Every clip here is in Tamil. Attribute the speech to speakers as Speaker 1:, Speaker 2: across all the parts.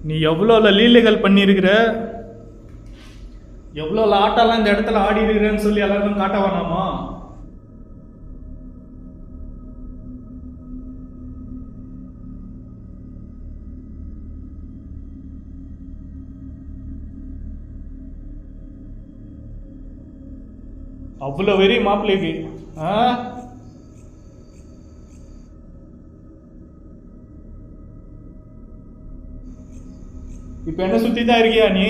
Speaker 1: நீ எவ்வளோ லீலைகள் பண்ணியிருக்கிற, எவ்வளோ ஆட்டெல்லாம் இந்த இடத்துல ஆடி இருக்கிறேன்னு சொல்லி எல்லாருக்கும் காட்ட வேணாமா? அவ்வளோ வெறி மாப்பிள்ளைக்கு. இப்ப என்ன சுத்தி தான் இருக்கியா நீ?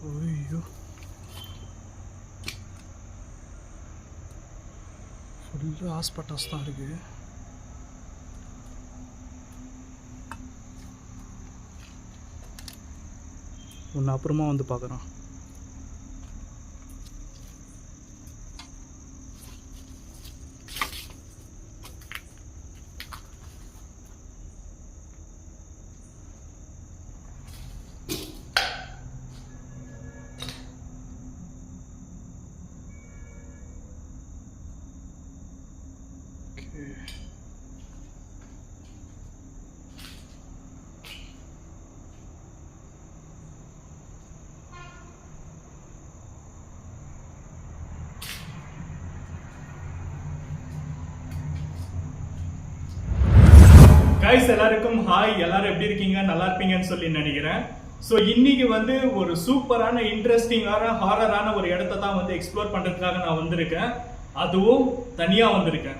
Speaker 1: ஐயோ, ஃபுல்லாக ஹாஸ்பிட்டல்ஸ் தான் இருக்கு. ஒன்று அப்புறமா வந்து பார்க்குறோம். கைஸ் எல்லாருக்கும் ஹாய், எல்லாரும் எப்படி இருக்கீங்க? நல்லா இருப்பீங்கன்னு சொல்லி நினைக்கிறேன். ஸோ இன்னைக்கு வந்து ஒரு சூப்பரான இன்ட்ரெஸ்டிங்கான ஹாரரான ஒரு இடத்த தான் வந்து எக்ஸ்ப்ளோர் பண்றதுக்காக நான் வந்திருக்கேன். அதுவும் தனியா வந்திருக்கேன்.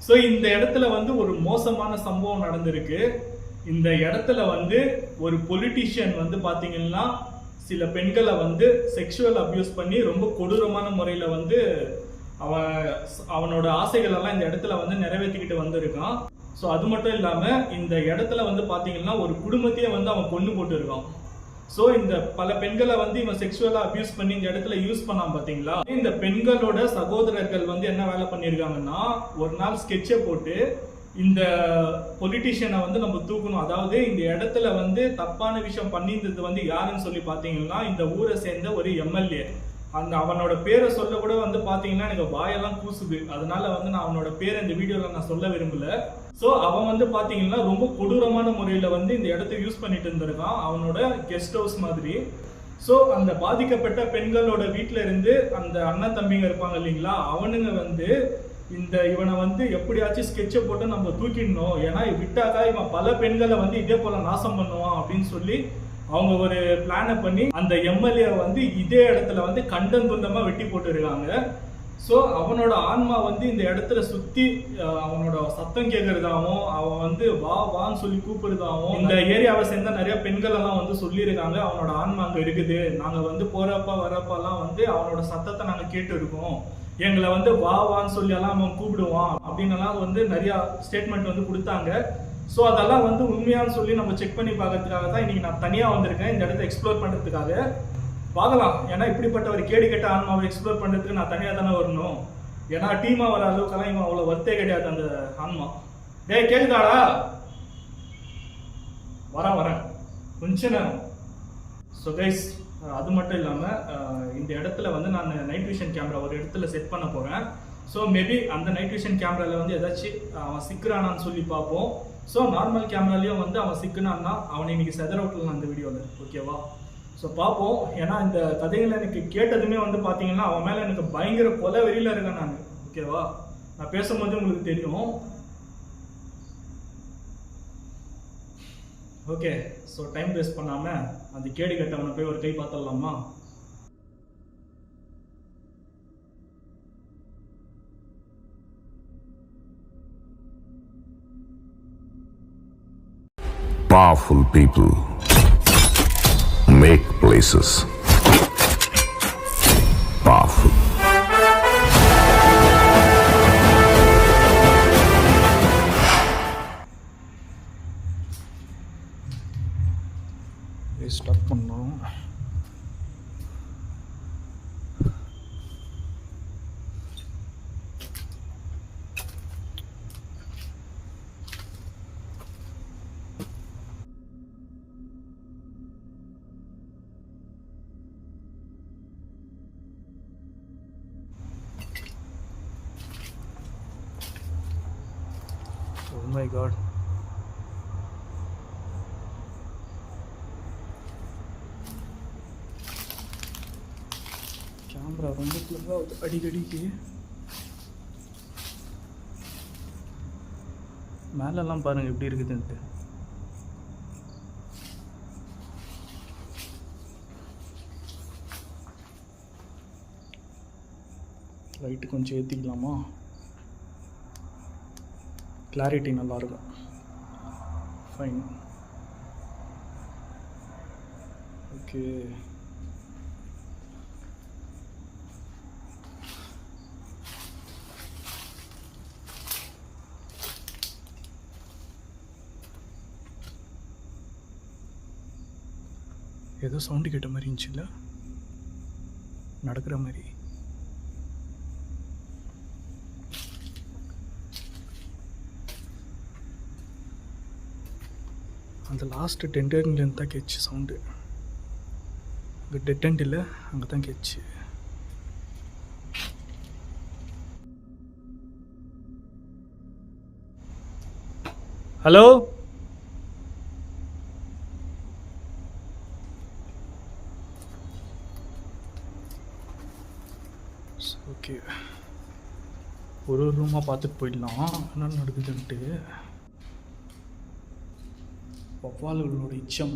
Speaker 1: ஸோ இந்த இடத்துல வந்து ஒரு மோசமான சம்பவம் நடந்திருக்கு. இந்த இடத்துல வந்து ஒரு பொலிட்டிஷியன் வந்து பாத்தீங்கன்னா சில பெண்களை வந்து செக்ஷுவல் அபியூஸ் பண்ணி ரொம்ப கொடூரமான முறையில வந்து அவனோட ஆசைகள் எல்லாம் இந்த இடத்துல வந்து நிறைவேற்றிக்கிட்டு வந்திருக்கான். ஸோ அது மட்டும் இல்லாம இந்த இடத்துல வந்து பாத்தீங்கன்னா ஒரு குடும்பத்தையே வந்து அவன் கொண்டு போட்டு இருக்கான். ஸோ இந்த பல பெண்களை வந்து இவன் செக்ஷுவலா அபியூஸ் பண்ணி இந்த இடத்துல யூஸ் பண்ணான் பாத்தீங்களா. இந்த பெண்களோட சகோதரர்கள் வந்து என்ன வேலை பண்ணிருக்காங்கன்னா, ஒரு நாள் ஸ்கெட்சை போட்டு இந்த பொலிட்டிஷியனை வந்து நம்ம தூக்கணும், அதாவது இந்த இடத்துல வந்து தப்பான விஷயம் பண்ணியிருந்தது வந்து யாருன்னு சொல்லி பாத்தீங்கன்னா இந்த ஊரை சேர்ந்த ஒரு எம்எல்ஏ. அந்த அவனோட பேரை சொல்ல கூட வந்து பாத்தீங்கன்னா எனக்கு வாயெல்லாம் கூசுது. அதனால வந்து நான் அவனோட பேரை இந்த வீடியோல நான் சொல்ல விரும்பல. ஸோ அவன் வந்து பாத்தீங்கன்னா ரொம்ப கொடூரமான முறையில வந்து இந்த இடத்த யூஸ் பண்ணிட்டு இருந்திருக்கான், அவனோட கெஸ்ட் ஹவுஸ் மாதிரி. ஸோ அந்த பாதிக்கப்பட்ட பெண்களோட வீட்டுல இருந்து அந்த அண்ணன் தம்பிங்க இருப்பாங்க இல்லைங்களா, அவனுங்க வந்து இவனை வந்து எப்படியாச்சும் ஸ்கெட்சை போட்டு நம்ம தூக்கிடணும், ஏன்னா விட்டாக்கா இவன் பல பெண்களை வந்து இதே போல நாசம் பண்ணுவான் அப்படின்னு சொல்லி அவங்க ஒரு பிளானை பண்ணி அந்த எம்எல்ஏ வந்து இதே இடத்துல வந்து கண்டம் துண்டமா வெட்டி போட்டு இருக்காங்க. ஸோ அவனோட ஆன்மா வந்து இந்த இடத்துல சுத்தி அவனோட சத்தம் கேட்கறதாவும் அவன் வந்து வா வான்னு சொல்லி கூப்பிடுறதாவும் இந்த ஏரியாவை சேர்ந்த நிறைய பெண்கள் எல்லாம் வந்து சொல்லியிருக்காங்க. அவனோட ஆன்மா அங்க இருக்குது, நாங்க வந்து போறப்ப வரப்பெல்லாம் வந்து அவனோட சத்தத்தை நாங்க கேட்டு இருக்கோம், எங்களை வந்து வா வான்னு சொல்லி எல்லாம் அவன் கூப்பிடுவான் அப்படின்னு எல்லாம் வந்து நிறைய ஸ்டேட்மெண்ட் வந்து கொடுத்தாங்க. ஸோ அதெல்லாம் வந்து உண்மையான்னு சொல்லி நம்ம செக் பண்ணி பார்க்கறதுக்காக தான் இன்னைக்கு நான் தனியாக வந்திருக்கேன் இந்த இடத்த எக்ஸ்ப்ளோர் பண்ணுறதுக்காக. பார்க்கலாம், ஏன்னா இப்படிப்பட்ட ஒரு கேடு கெட்ட ஆன்மாவை எக்ஸ்ப்ளோர் பண்ணுறதுக்கு நான் தனியாக தானே வரணும், ஏன்னா டீமாக வர அளவுக்கெல்லாம் இவன் அவ்வளோ வர்த்தே கிடையாது அந்த ஆன்மா. டேய் கேக்குதாடா? வரேன் கொஞ்ச நேரம். ஸோ கைஸ் அது மட்டும் இல்லாமல் இந்த இடத்துல வந்து நான் நைட் விஷன் கேமரா ஒரு இடத்துல செட் பண்ண போகிறேன். ஸோ மேபி அந்த நைட் விஷன் கேமராவில் வந்து ஏதாச்சும் அவன் சிக்கிறானான்னு சொல்லி பார்ப்போம். ஸோ நார்மல் கேமராலையும் வந்து அவன் சிக்குனான்னா அவனை இன்னைக்கு செதற விட்டுலாம் அந்த வீடியோவில், ஓகேவா? ஸோ பார்ப்போம். ஏன்னா இந்த கதைகளை எனக்கு கேட்டதுமே வந்து பார்த்தீங்கன்னா அவன் மேலே எனக்கு பயங்கர கொலை வெறியில் இருக்கேன் நான். ஓகேவா, நான் பேசும்போது உங்களுக்கு தெரியும். ஓகே, ஸோ டைம் வேஸ்ட் பண்ணாமல் அந்த கேடு கட்டவனை போய் ஒரு கை பார்த்துடலாமா?
Speaker 2: Powerful people make places powerful.
Speaker 1: Start பண்ணோம். Oh my god. கேமரா ரொம்ப கிளிக் ஆகுது அடிக்கடிக்கு. மேலெல்லாம் பாருங்க எப்படி இருக்குதுன்ட்டு. லைட்டு கொஞ்சம் ஏற்றிக்கலாமா? கிளாரிட்டி நல்லாயிருக்கும். ஃபைன். ஓகே, ஏதோ சவுண்டு கேட்ட மாதிரி இருந்துச்சுல்ல, நடக்கிற மாதிரி. அந்த லாஸ்ட் டென்டர்லேருந்து தான் கேட்ச்சு சவுண்டு. இங்கே டெட்டன்ட் இல்லை, அங்கே தான் கேட்ச்சு. ஹலோ, ஓகே, ஒரு ரூமாக பார்த்துட்டு போயிடலாம் என்ன நடக்குதுன்ட்டு. வவ்வால்களோட இச்சம்.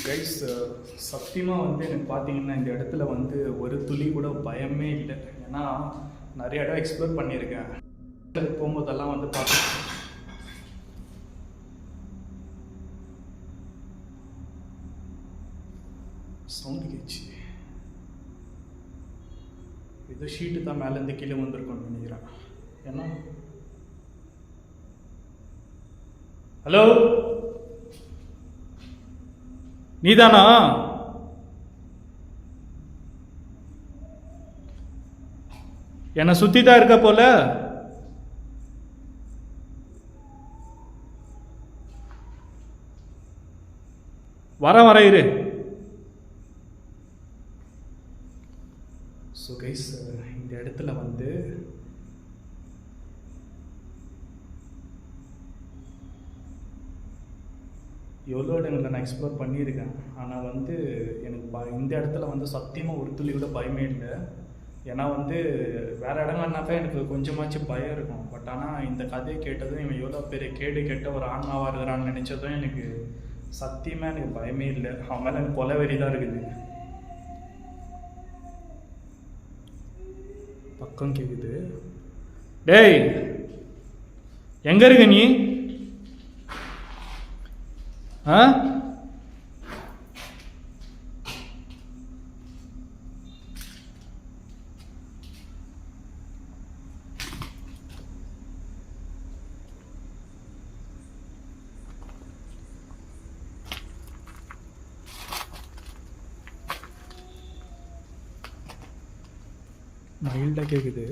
Speaker 1: கைஸ், சத்தியமாக வந்து எனக்கு பார்த்தீங்கன்னா இந்த இடத்துல வந்து ஒரு துளி கூட பயமே இல்லை. ஏன்னா நிறைய இடம் எக்ஸ்ப்ளோர் பண்ணியிருக்கேன். போகும்போதெல்லாம் வந்து பார்த்தேன் சவுண்டு கேட்ச்சு. ஏதோ ஷீட்டு தான் மேலேருந்து கீழே வந்திருக்கோன்னு நினைக்கிறேன். ஏன்னா ஹலோ, நீதானா? என்னை சுற்றி தான் இருக்க போல. வர இரு. ஸோ கைஸ், இந்த இடத்துல வந்து எவ்வளோ இடங்களை நான் எக்ஸ்ப்ளோர் பண்ணியிருக்கேன். ஆனால் வந்து எனக்கு இந்த இடத்துல வந்து சத்தியமாக ஒரு துளி கூட பயமே இல்லை. ஏன்னா வந்து வேறு இடங்கள்னாக்கா எனக்கு கொஞ்சமாச்சும் பயம் இருக்கும். பட் ஆனால் இந்த கதையை கேட்டதும் இவன் எவ்வளோ பெரிய கேடு கெட்ட ஒரு ஆன்மாவாக இருக்கிறான்னு நினச்சதும் எனக்கு சத்தியமாக எனக்கு பயமே இல்லை. அவன் மேலே எனக்கு கொலை வெறி தான் இருக்குது. பக்கம் கேக்குது. டேய், எங்க இருக்க நீ? மைல்டாக கேட்குது.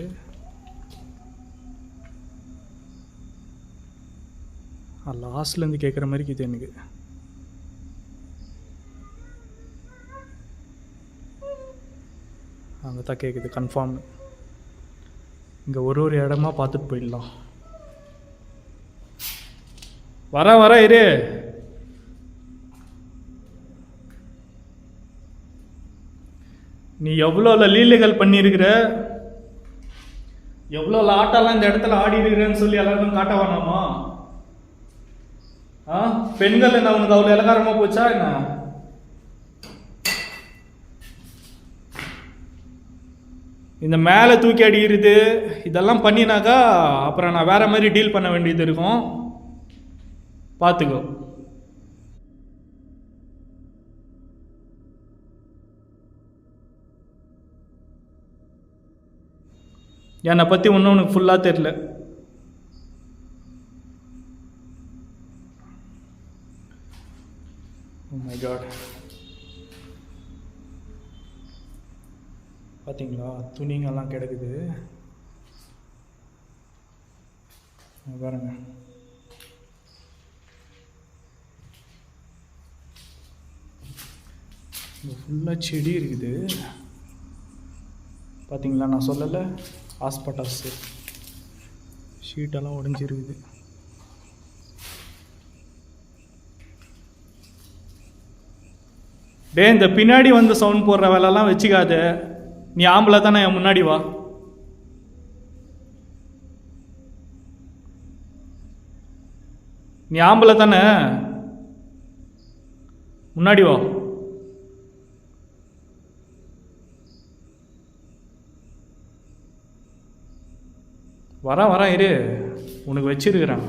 Speaker 1: லாஸ்ட்லேருந்து கேட்குற மாதிரி இருக்குது எனக்கு. அங்கே தான் கேட்குது கன்ஃபார்ம். இங்கே ஒரு ஒரு இடமா பார்த்துட்டு போயிடலாம். வர இரு. நீ எவ்வளோ லீலைகள் பண்ணியிருக்கிற, எவ்வளோ ஆட்டெல்லாம் இந்த இடத்துல ஆடி இருக்கிறேன்னு சொல்லி எல்லாருக்கும் காட்ட வேணாமா? பெண்கள் என்ன உனக்கு அவ்வளோ இலக்காரமா போச்சா என்ன? இந்த மேலே தூக்கி அடிக்கிறது இதெல்லாம் பண்ணினாக்கா அப்புறம் நான் வேற மாதிரி டீல் பண்ண வேண்டியது இருக்கும். பார்த்துக்கோ. என்னை பற்றி ஒன்றும் உனக்கு ஃபுல்லாக தெரியல. Oh my God. பார்த்தீங்களா துணிங்கெல்லாம் கிடக்குது பாருங்க. ஃபுல்லாக செடி இருக்குது பார்த்தீங்களா. நான் சொல்லலை ஹாஸ்பிட்டல்ஸு ஷீட்டெல்லாம் உடஞ்சிருக்குது. இந்த பின்னாடி வந்து சவுண்ட் போடுற வேலைலாம் வச்சுக்காத. நீ ஆம்பளை தானே, என் முன்னாடி வா. நீ ஆம்பளை தானே, முன்னாடி வா. வரேன் இரு, உனக்கு வச்சிருக்கிறேன்.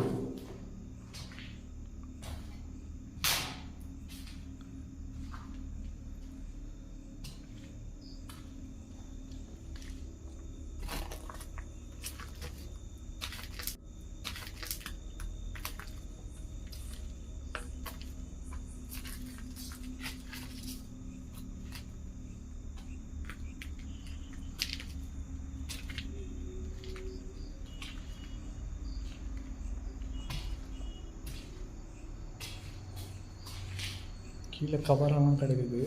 Speaker 1: கீழே கவரெல்லாம் கிடக்குது.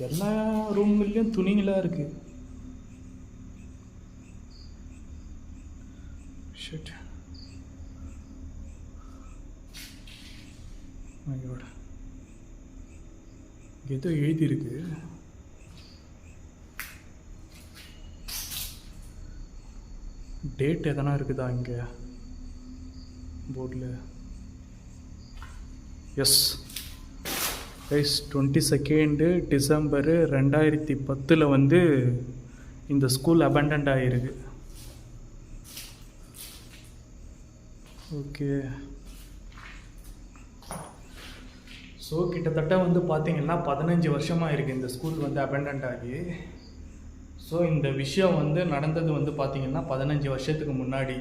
Speaker 1: எல்லா ரூம்கள்லையும் துணிங்களாக இருக்குது. ஷிட். ஏதோ எழுதியிருக்கு. டேட் எதனா இருக்குதா இங்கே போர்டில்? எஸ் கைஸ், 22 டிசம்பர் 2010 வந்து இந்த ஸ்கூல் அபண்டன்ட் ஆகிருக்கு. ஓகே, ஸோ கிட்டத்தட்ட வந்து பார்த்தீங்கன்னா 15 வருஷமாக இருக்குது இந்த ஸ்கூல் வந்து அபண்டன்ட் ஆகி. ஸோ இந்த விஷயம் வந்து நடந்தது வந்து பார்த்தீங்கன்னா 15 வருஷத்துக்கு முன்னாடி.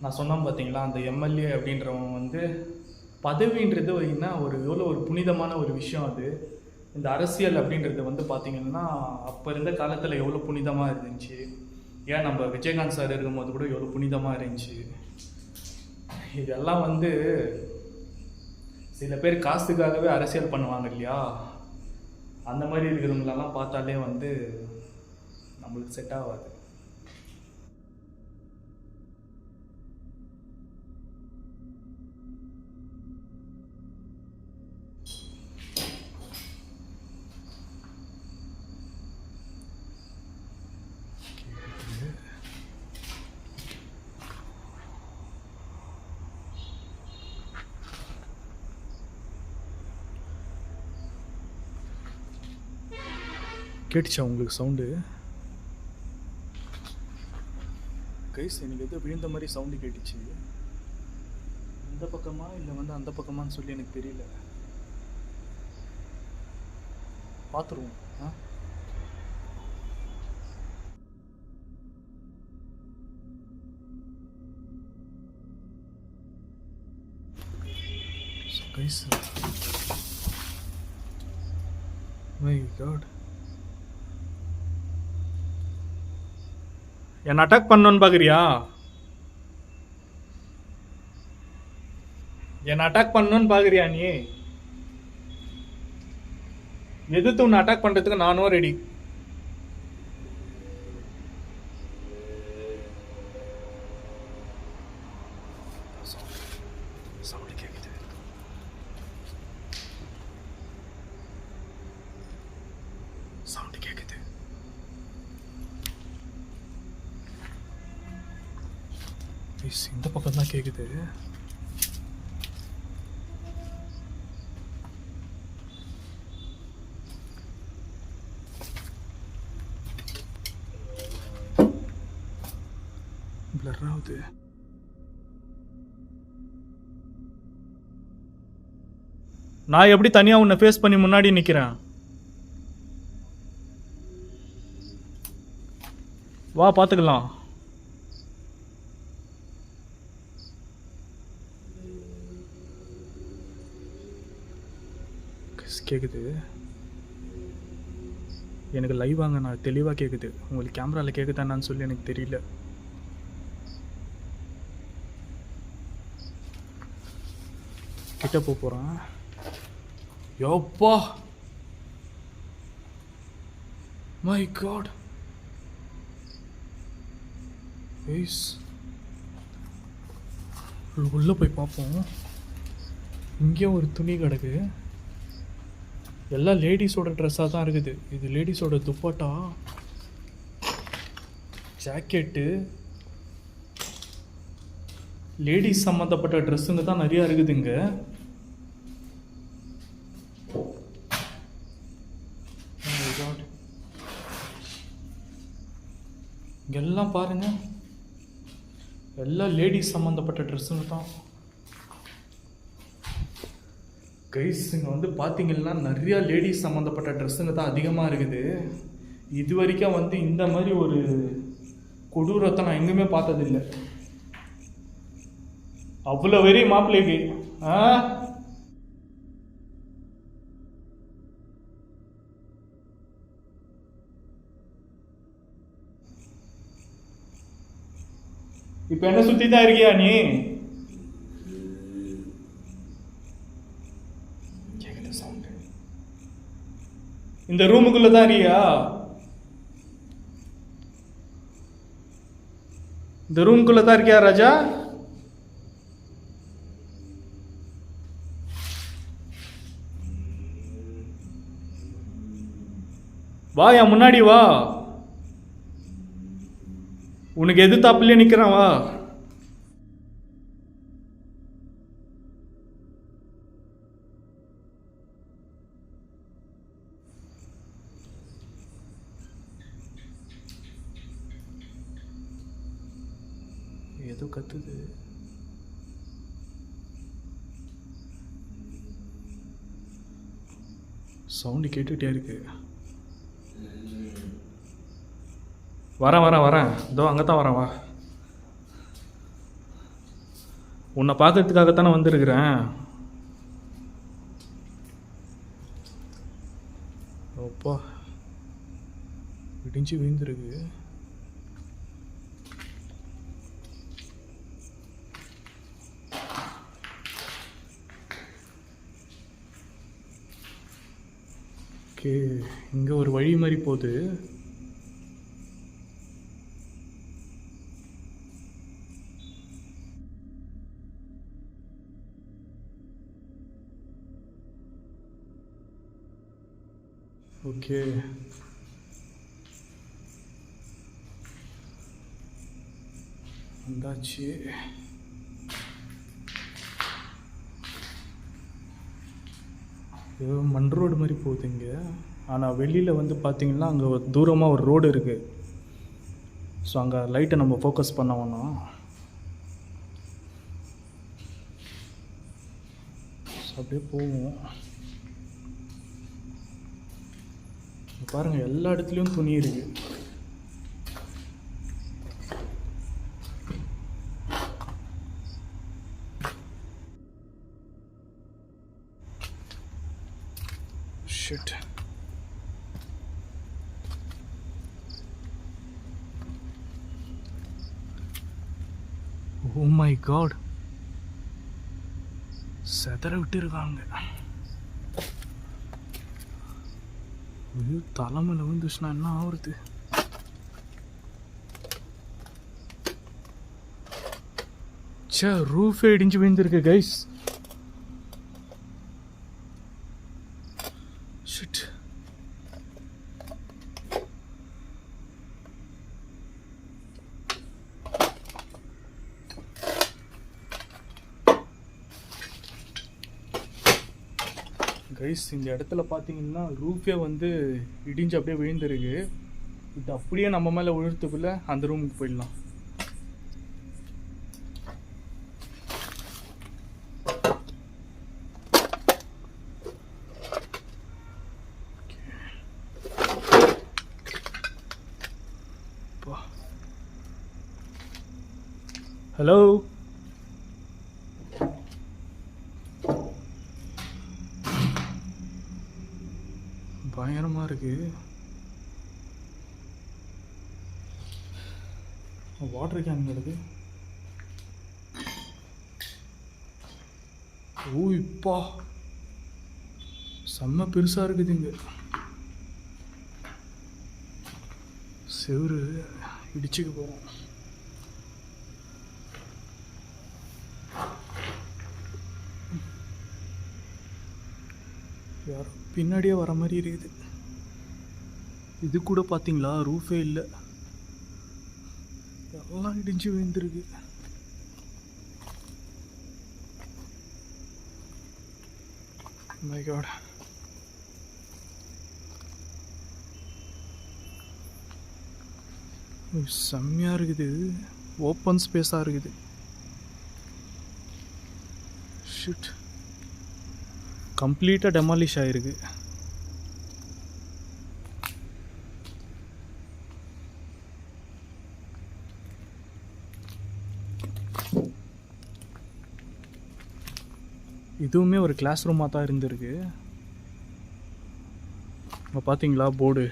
Speaker 1: நான் சொன்னேன் பார்த்தீங்களா, அந்த எம்எல்ஏ அப்படின்றவங்க வந்து பதவின்றது எவ்வளோ ஒரு புனிதமான ஒரு விஷயம். அது இந்த அரசியல் அப்படின்றது வந்து பார்த்திங்கன்னா அப்போ இருந்த காலத்தில் எவ்வளோ புனிதமாக இருந்துச்சு. ஏன் நம்ம விஜயகாந்த் சார் இருக்கும்போது கூட எவ்வளோ புனிதமாக இருந்துச்சு. இதெல்லாம் வந்து சில பேர் காசுக்காகவே அரசியல் பண்ணுவாங்க இல்லையா, அந்த மாதிரி இருக்கிறவங்களெல்லாம் பார்த்தாலே வந்து நம்மளுக்கு செட் ஆகாது. கேட்டுச்சா உங்களுக்கு சவுண்டு? கைஸ், எனக்கு எதோ விழுந்த மாதிரி சவுண்டு கேட்டுச்சு. இந்த பக்கமா இல்லை வந்து அந்த பக்கமான்னு சொல்லி எனக்கு தெரியல. பார்த்துருவோம். கைஸ், மை காட், என்ன அட்டாக் பண்ணணும்னு பார்க்குறியா? என்ன அட்டாக் பண்ணணும்னு பார்க்குறியா? நீ எதிர்த்து உன்னை அட்டாக் பண்ணுறதுக்கு நானும் ரெடி. இந்த பக்கம் தான் கேக்குது. பிளர் ஆகுது. நான் எப்படி தனியா உன்னை ஃபேஸ் பண்ணி முன்னாடி நிக்கிறேன்? வா பார்த்துக்கலாம். கேக்குது எனக்கு லைவ் வாங்க, நான் தெளிவாக கேட்குது. உங்களுக்கு கேமராவில் கேட்குதான்னு சொல்லி எனக்கு தெரியல. கிட்ட போகிறேன். யோப்பா மை காட். உள்ளே போய் பார்ப்போம். இங்கேயும் ஒரு துணி கிடக்கு. எல்லாம் லேடிஸோட ட்ரெஸ்ஸாக தான் இருக்குது. இது லேடிஸோட துப்பட்டா, ஜாக்கெட்டு, லேடிஸ் சம்மந்தப்பட்ட ட்ரெஸ்ஸுங்க தான் நிறையா இருக்குதுங்க. இங்கெல்லாம் பாருங்க, எல்லாம் லேடிஸ் சம்மந்தப்பட்ட ட்ரெஸ்ஸுங்க தான். கைஸ் இங்கே வந்து பார்த்தீங்கன்னா நிறையா லேடிஸ் சம்மந்தப்பட்ட ட்ரெஸ்ஸுங்க தான் அதிகமாக இருக்குது. இது வரைக்கும் வந்து இந்த மாதிரி ஒரு கொடூரத்தை நான் எங்கேயுமே பார்த்ததில்லை. அவ்வளோ வெறி மாப்பிள்ளைக்கு. இப்போ என்ன சுற்றி தான் இருக்கியா நீ? இந்த ரூமுக்குள்ள தான் இருக்கியா? இந்த ரூமுக்குள்ள தான் இருக்கியா ராஜா? வா என் முன்னாடி வா. உனக்கு எது தப்புல நிக்கிறான், வா. ஏதோ கத்துது. சவுண்டு கேட்டுகிட்டே இருக்கு. வரேன். இதோ அங்கே தான் வரேன், வா. உன்னை பார்க்கறதுக்காகத்தானே வந்திருக்கிறேன். அப்பா இடிஞ்சு விழுந்துருக்கு. ஓகே, இங்கே ஒரு வழி மாதிரி போகுது. ஓகே, வந்தாச்சு. ஏதோ மண் ரோடு மாதிரி போகுது இங்கே. ஆனால் வெளியில் வந்து பார்த்தீங்கன்னா அங்கே தூரமாக ஒரு ரோடு இருக்குது. ஸோ அங்கே லைட்டை நம்ம ஃபோக்கஸ் பண்ண வேணும். ஸோ அப்படியே போவோம். பாருங்கள், எல்லா இடத்துலையும் துணி இருக்குது. Shit. Oh my god. செதற விட்டு இருக்காங்க. தலைமையில் வந்துச்சுன்னா என்ன ஆகுறது? சே, ரூஃபே இடிஞ்சு விழுந்திருக்கு கைஸ். ஷிட். கைஸ் இந்த இடத்துல பார்த்தீங்கன்னா ரூஃபே வந்து இடிஞ்சு அப்படியே விழுந்துருக்கு. இது அப்படியே நம்ம மேலே விழுறதுக்குள்ள அந்த ரூமுக்கு போயிடலாம். ஹலோ, பயங்கரமாக இருக்கு. வாட்டர் கேன் கிடக்கு. ஓ இப்பா செம்ம பெருசாக இருக்குது இங்கே. செவுரு இடிச்சுக்க போகிறோம். யாரும் பின்னாடியே வர மாதிரி இருக்குது. இது கூட பார்த்தீங்களா ரூஃபே இல்லை, எல்லாம் இடிஞ்சு விழுந்துருக்கு. மை காட், செம்மையாக இருக்குது. ஓப்பன் ஸ்பேஸாக இருக்குது. ஷிட், கம்ப்ளீட்டாக டெமாலிஷ் ஆகிருக்கு. இதுவுமே ஒரு கிளாஸ் ரூமாக தான் இருந்திருக்கு. இப்போ பார்த்தீங்களா board.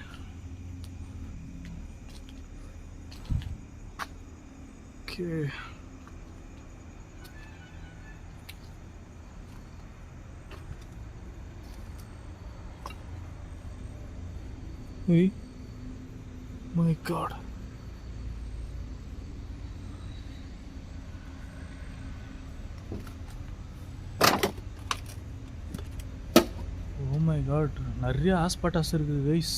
Speaker 1: Okay, my god, oh my god, நிறைய ஆஸ்பாட்டாஸ் இருக்குது கைஸ்.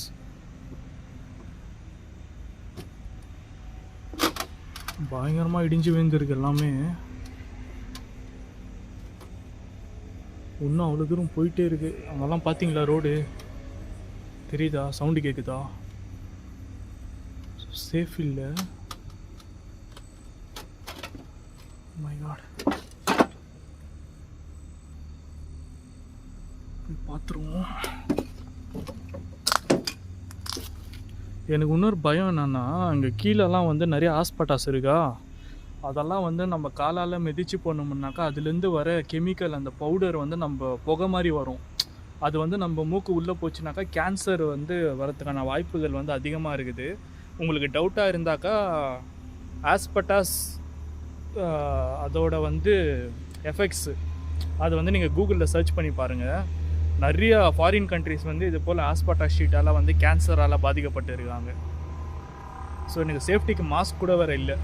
Speaker 1: பயங்கரமாக இடிஞ்சு விழுந்துருக்கு எல்லாமே. இன்னும் அவ்வளோ தூரம் போயிட்டே இருக்கு. அங்கெல்லாம் பார்த்தீங்களா ரோடு தெரியுதா? சவுண்டு கேட்குதா? சேஃப் இல்லை. மை காட், போய் பார்த்துருவோம். எனக்கு இன்னொரு பயம் என்னன்னா, அங்கே கீழெல்லாம் வந்து நிறைய ஆஸ்பாட்டாஸ் இருக்கா, அதெல்லாம் வந்து நம்ம காலால் மிதிச்சு போனோம்னாக்கா அதுலேருந்து வர கெமிக்கல், அந்த பவுடர் வந்து நம்ம புகை மாதிரி வரும். அது வந்து நம்ம மூக்கு உள்ளே போச்சுனாக்கா கேன்சர் வந்து வரதுக்கான வாய்ப்புகள் வந்து அதிகமாக இருக்குது. உங்களுக்கு டவுட்டாக இருந்தாக்கா ஆஸ்பட்டாஸ் அதோட வந்து எஃபெக்ட்ஸு அது வந்து நீங்கள் கூகுளில் சர்ச் பண்ணி பாருங்கள். நிறைய ஃபாரின் கண்ட்ரிஸ் வந்து இது போல் ஆஸ்பட்டாஸ் ஷீட்டால் வந்து கேன்சரால் பாதிக்கப்பட்டு இருக்காங்க. ஸோ எனக்கு சேஃப்டிக்கு மாஸ்க் கூட வேறு இல்லை.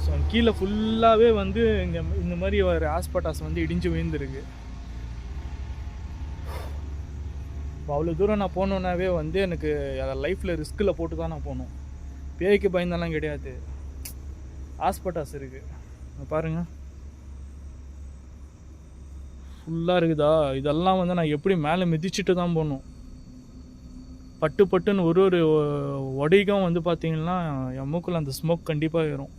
Speaker 1: ஸோ கீழே ஃபுல்லாகவே வந்து இங்கே இந்த மாதிரி ஒரு ஆஸ்பட்டாஸ் வந்து இடிஞ்சு விழுந்துருக்கு. அவ்வளோ தூரம் நான் போனோன்னாவே வந்து எனக்கு லைஃப்பில் ரிஸ்கில் போட்டு தான் நான் போகணும். பேய்க்கு பயந்தெல்லாம் கிடையாது. ஆஸ்பட்டாஸ் இருக்குது பாருங்கள், ஃபுல்லாக இருக்குதா. இதெல்லாம் வந்து நான் எப்படி மேலே மிதிச்சுட்டு தான் போகணும். பட்டு பட்டுன்னு ஒரு ஒரு உடைக்கும் வந்து பார்த்திங்கன்னா என் மூக்கில் அந்த ஸ்மோக் கண்டிப்பாக ஏறும்.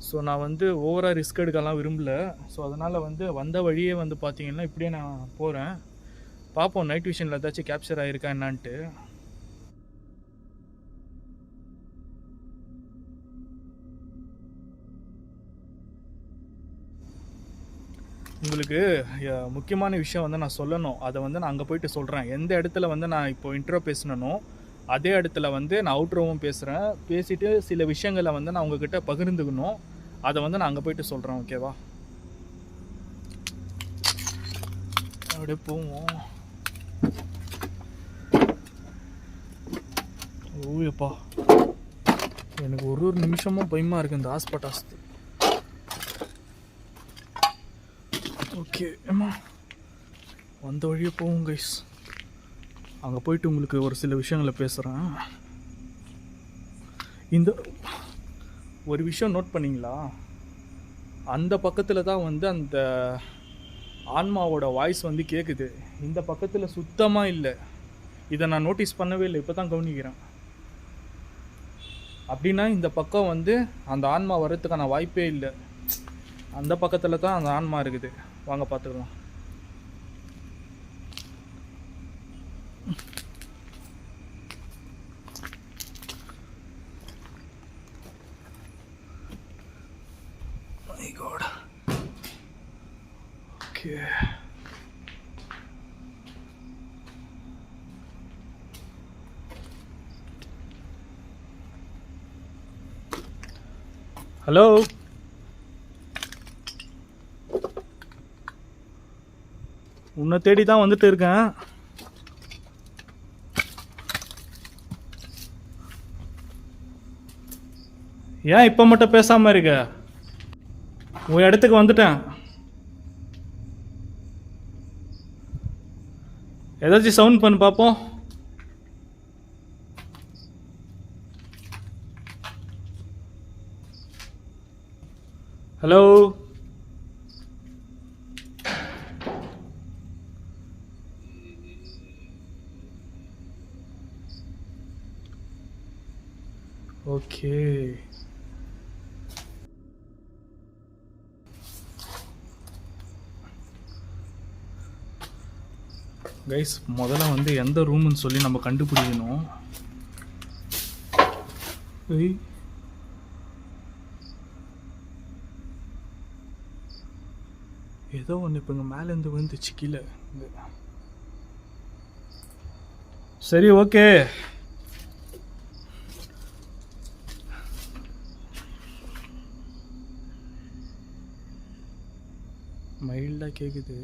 Speaker 1: ஸோ நான் வந்து ஓவராக ரிஸ்க் எடுக்கலாம் விரும்பலை. ஸோ அதனால் வந்து வந்த வழியே வந்து பார்த்திங்கன்னா இப்படியே நான் போகிறேன். பார்ப்போம் நைட் விஷனில் ஏதாச்சும் கேப்சர் ஆகிருக்கா என்னான்ட்டு. உங்களுக்கு முக்கியமான விஷயம் வந்து நான் சொல்லணும். அதை வந்து நான் அங்கே போயிட்டு சொல்கிறேன். எந்த இடத்துல வந்து நான் இப்போ இன்ட்ரோ பேசினனோ அதே இடத்துல வந்து நான் அவுட்ரோவும் பேசுகிறேன். பேசிவிட்டு சில விஷயங்களை வந்து நான் உங்ககிட்ட பகிர்ந்துக்கணும். அதை வந்து நான் அங்கே போயிட்டு சொல்கிறேன். ஓகேவா? அப்படியே போவோம். ஓயப்பா, எனக்கு ஒரு நிமிஷமும் பயமாக இருக்குது இந்த ஹாஸ்பிட்டாஸ். ஓகே அம்மா, வந்த வழியே போவோம் கைஸ். அங்கே போயிட்டு உங்களுக்கு ஒரு சில விஷயங்களை பேசுகிறேன். இந்த ஒரு விஷயம் நோட் பண்ணிங்களா? அந்த பக்கத்தில் தான் வந்து அந்த ஆன்மாவோட வாய்ஸ் வந்து கேட்குது. இந்த பக்கத்தில் சுத்தமாக இல்லை. இதை நான் நோட்டீஸ் பண்ணவே இல்லை, இப்போ தான் கவனிக்கிறேன். அப்படின்னா இந்த பக்கம் வந்து அந்த ஆன்மா வர்றதுக்கான வாய்ப்பே இல்லை. அந்த பக்கத்தில் தான் அந்த ஆன்மா இருக்குது. வாங்க பார்த்துக்கலாம். My God. Okay. ஹலோ, உன்னை தேடி தான் வந்துட்டு இருக்கேன். ஏன் இப்போ மட்டும் பேசாமல் இருக்க? உன் இடத்துக்கு வந்துட்டேன். ஏதாச்சும் சவுண்ட் பண்ணு பார்ப்போம். Hello, okay. கைஸ், முதல்ல வந்து எந்த ரூம்னு சொல்லி நம்ம கண்டுபிடிக்கணும். ஏதோ ஒன்று இப்போ இங்கே மேலேருந்து வந்துச்சு கீழே. சரி, ஓகே. மைல்டாக கேட்குது.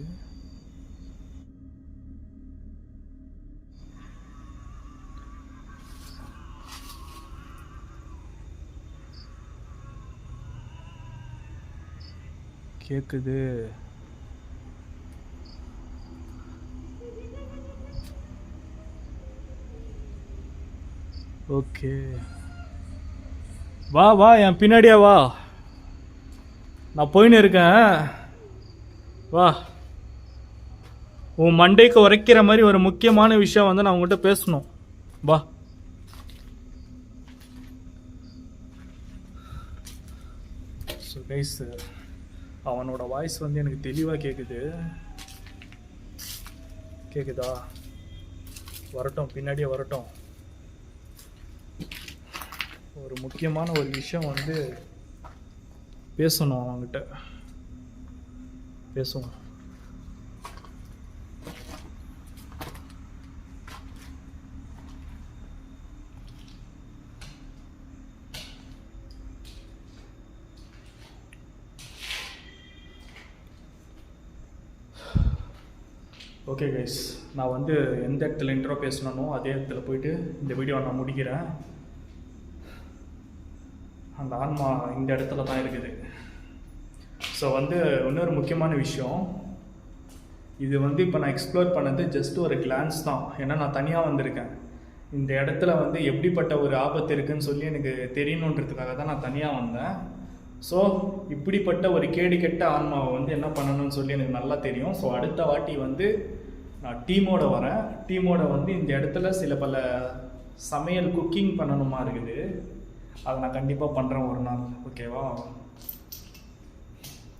Speaker 1: கேட்குது. ஓகே, வா வா, என் பின்னாடியா வா. நான் போயின்னு இருக்கேன், வா. உன் மண்டைக்கு உரைக்கிற மாதிரி ஒரு முக்கியமான விஷயம் வந்து நான் உங்கள்கிட்ட பேசணும். வா. ஸோ கைஸ், அவனோட வாய்ஸ் வந்து எனக்கு தெளிவாக கேட்குது. கேட்குதா? வரட்டும், பின்னாடியே வரட்டும். ஒரு முக்கியமான ஒரு விஷயம் வந்து பேசணும் அவன்கிட்ட. பேசுவோம். ஓகே கைஸ், நான் வந்து எந்த இடத்துல இன்ட்ரோ பேசணுமோ அதே இடத்துல போயிட்டு இந்த வீடியோவை நான் முடிக்கிறேன். அந்த ஆன்மா இந்த இடத்துல தான் இருக்குது. ஸோ வந்து இன்னொரு முக்கியமான விஷயம், இது வந்து இப்போ நான் எக்ஸ்ப்ளோர் பண்ணது ஜஸ்ட் ஒரு கிளான்ஸ் தான். ஏன்னா நான் தனியாக வந்திருக்கேன். இந்த இடத்துல வந்து எப்படிப்பட்ட ஒரு ஆபத்து இருக்குதுன்னு சொல்லி எனக்கு தெரியணுன்றதுக்காக தான் நான் தனியாக வந்தேன். ஸோ இப்படிப்பட்ட ஒரு கேடு கெட்ட ஆன்மாவை வந்து என்ன பண்ணணும்னு சொல்லி எனக்கு நல்லா தெரியும். ஸோ அடுத்த வாட்டி வந்து நான் டீமோட வரேன். டீமோட வந்து இந்த இடத்துல சில பல சமையல் குக்கிங் பண்ணணுமா இருக்குது. அதை நான் கண்டிப்பாக பண்ணுறேன் ஒரு நாள், ஓகேவா?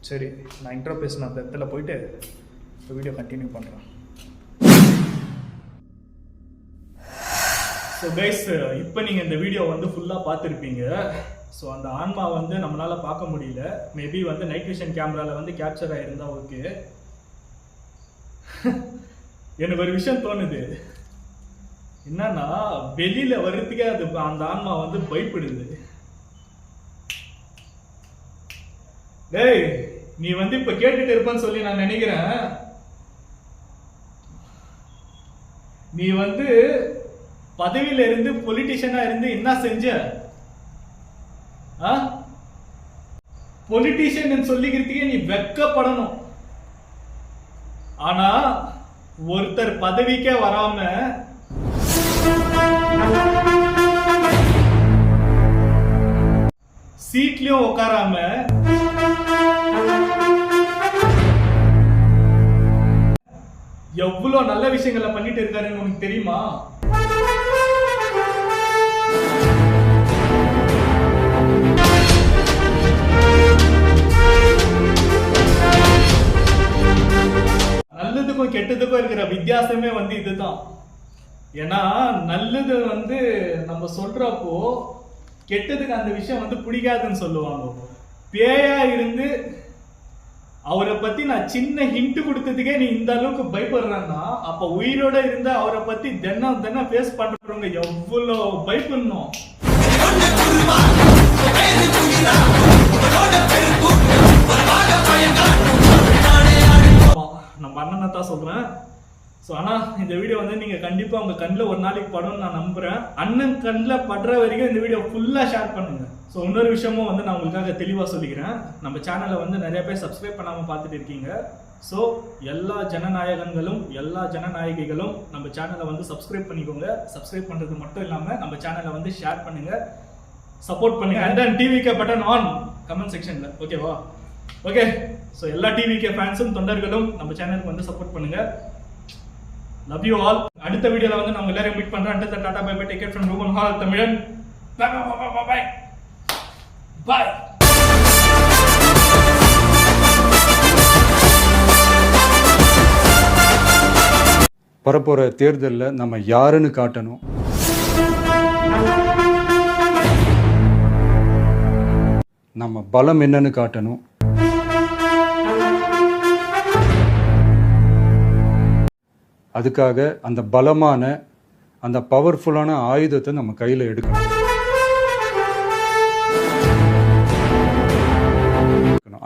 Speaker 1: சரி, நான் இன்ட்ரோ பேசின அந்த இடத்துல போயிட்டு இப்போ வீடியோ கண்டினியூ பண்ணுறேன். ஸோ கைஸ், இப்போ நீங்கள் இந்த வீடியோ வந்து ஃபுல்லாக பார்த்துருப்பீங்க. ஸோ அந்த ஆன்மா வந்து நம்மளால் பார்க்க முடியல. மேபி வந்து நைட் விஷன் கேமராவில் வந்து கேப்சர் ஆகிருந்தா ஓகே. எனக்கு ஒரு விஷயம் தோணுது என்னன்னா, வெளியில வர்றதுக்கே அது அந்த ஆன்மா வந்து பயப்படுது. டேய், நீ வந்து இப்ப கேட்டுட்டு இருப்பன்னு சொல்லி நான் நினைக்கிறேன். நீ வந்து பதவியில இருந்து பொலிட்டிஷியனா இருந்து என்ன செஞ்ச? பொலிட்டிஷியன் சொல்லிக்கிறதுக்கே நீ வெக்கப்படணும். ஆனா ஒருத்தர் பதவிக்கே வராம சீட்லயும் உட்காராம எவ்வளவு நல்ல விஷயங்களை பண்ணிட்டு இருக்காருன்னு உனக்கு தெரியுமா? நல்லதுக்கும் கெட்டதுக்கும் இருக்கிற வித்தியாசமே வந்து இதுதான். ஏன்னா நல்லது வந்து நம்ம சொல்றப்போ கெட்டதுக்கு அந்த விஷயம் வந்து பிடிக்காதுன்னு சொல்லுவாங்க. பேயா இருந்து அவரை பத்தி நான் சின்ன ஹிண்ட் கொடுத்ததுக்கே நீ இந்த அளவுக்கு பயப்படுறன்னா, அப்ப உயிரோட இருந்த அவரை பத்தி தினம் ஃபேஸ் பண்றவங்க எவ்வளவு பயப்படணும். நம்ம அண்ணனை தான் சொல்றேன். ஸோ ஆனால் இந்த வீடியோ வந்து நீங்கள் கண்டிப்பாக உங்கள் கண்ணில் ஒரு நாளைக்கு படும்னு நான் நம்புகிறேன். அண்ணன் கண்ணில் படுற வரைக்கும் இந்த வீடியோ ஃபுல்லாக ஷேர் பண்ணுங்கள். ஸோ இன்னொரு விஷயமும் வந்து நான் உங்களுக்காக தெளிவாக சொல்லிக்கிறேன். நம்ம சேனலை வந்து நிறைய பேர் சப்ஸ்கிரைப் பண்ணாமல் பார்த்துட்டு இருக்கீங்க. ஸோ எல்லா ஜனநாயகங்களும் எல்லா ஜனநாயகிகளும் நம்ம சேனலை வந்து சப்ஸ்கிரைப் பண்ணிக்கோங்க. சப்ஸ்கிரைப் பண்ணுறது மட்டும் இல்லாமல் நம்ம சேனலை வந்து ஷேர் பண்ணுங்கள், சப்போர்ட் பண்ணுங்கள். And then TVK button on comment செக்ஷனில், ஓகேவா? ஓகே, ஸோ எல்லா டிவிகே ஃபேன்ஸும் தொண்டர்களும் நம்ம சேனலுக்கு வந்து சப்போர்ட் பண்ணுங்கள். Love you all. அடுத்த வீடியோல வந்து நான் எல்லாரையும் மீட் பண்றேன். until then, tata bye bye, take care from Ruben Hall தமிழன். Bye bye bye bye bye.
Speaker 3: வரப்போற தேர்தலில் நம்ம யாருன்னு காட்டணும். நம்ம பலம் என்னன்னு காட்டணும். அதுக்காக அந்த பலமான அந்த பவர்ஃபுல்லான ஆயுதத்தை நம்ம கையில் எடுக்கணும்.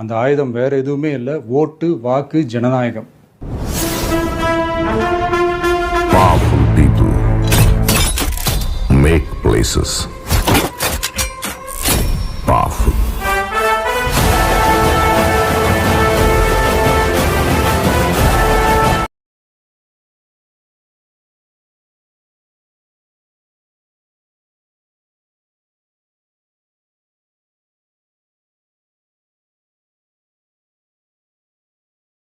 Speaker 3: அந்த ஆயுதம் வேற எதுவுமே இல்லை, ஓட்டு, வாக்கு, ஜனநாயகம்.
Speaker 2: Powerful people make places.